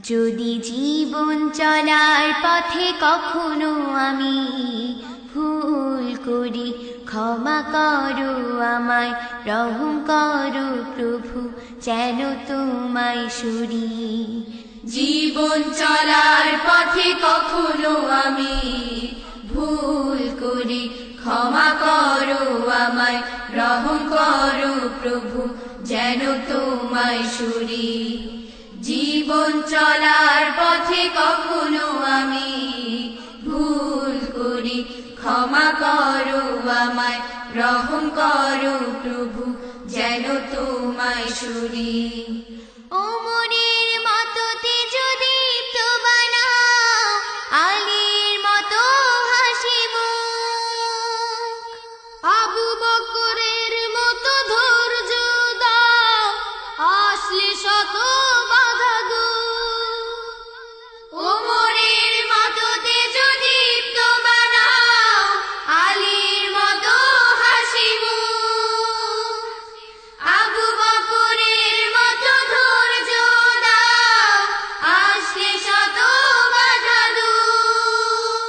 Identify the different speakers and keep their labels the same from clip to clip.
Speaker 1: যদি জীবন চলার পথে কখনো আমি ভুল করি, ক্ষমা করো আমায়, রহম করো প্রভু, যেন তোমায় সরি।
Speaker 2: জীবন চলার পথে কখনো আমি ভুল করি, ক্ষমা করো আমায়, রহম করো প্রভু, যেন তোমায় সরি। জীবন চলার পথে কখনো আমি ভুল করি, ক্ষমা করো আমায়, রহম করো প্রভু, যেন তোমায় সরি।
Speaker 1: ওমরের মতো তেজদীপ্ত বানাও, আলীর মতো হাসিমুখ,
Speaker 2: আবু বকরের মতো ধৈর্য দাও, আসলে শত বাধা দুঃখ।
Speaker 1: ওমরের মতো তেজদীপ্ত বানাও, আলীর মতো হাসিমুখ, আবু বকরের মতো ধৈর্য দাও, আসলে শত বাধা দুঃখ।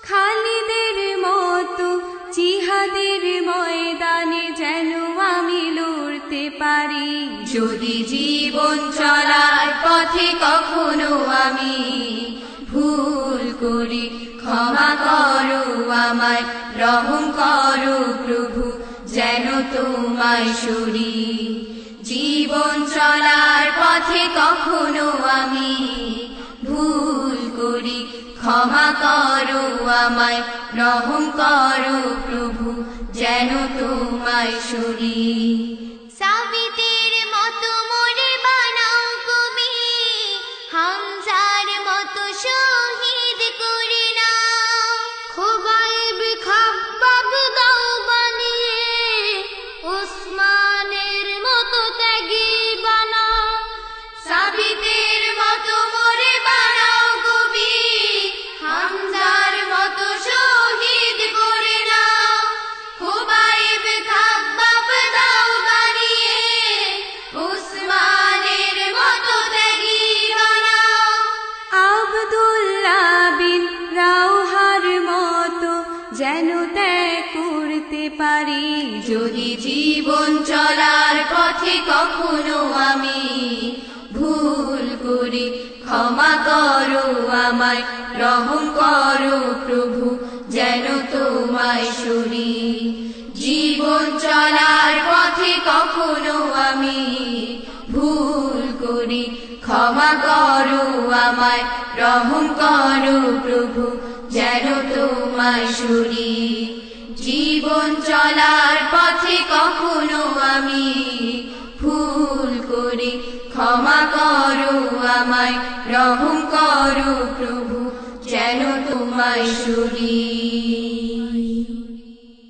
Speaker 2: খালিদের মতো জিহাদের ময়দানে যেন আমি লড়তে পারি। যদি জীবন চলার পথে কখনো আমি ভুল করি, ক্ষমা করো আমায়, রহম করো প্রভু, যেন তোমায় সরি। জীবন চলার পথে কখনো আমি ভুল করি, ক্ষমা করো আমায়, রহম করো প্রভু, যেন তোমায় সরি।
Speaker 1: সাবিতের মতো মোরে বানাও কবি, হামজার মতো শহীদ করে নাও,
Speaker 2: খোবাইব খাব্বাব দাও বানিয়ে, ওসমানের মতো ত্যাগী বানাও।
Speaker 1: সাবিতের মতো মোরে বানাও কবি, হামজার মতো শহীদ করে নাও, খোবাইব খাব্বাব দাও বানিয়ে, ওসমানের মতো ত্যাগী বানাও।
Speaker 2: আব্দুল্লাহ বিন রাওহার মতো যেন ত্যাগ করতে পারি। যদি জীবন চলার পথে কখনো আমি ভুল করি, ক্ষমা করো আমায়, রহম করো প্রভু, যেন তোমায় সরি। জীবন চলার পথে কখনো আমি ভুল করি, ক্ষমা করো আমায়, রহম করো প্রভু, যেন তোমায় সরি। জীবন চলার পথে কখনো আমি ভুল করি, ক্ষমা করো আমায়, রহম করো প্রভু, যেন তোমায় সরি।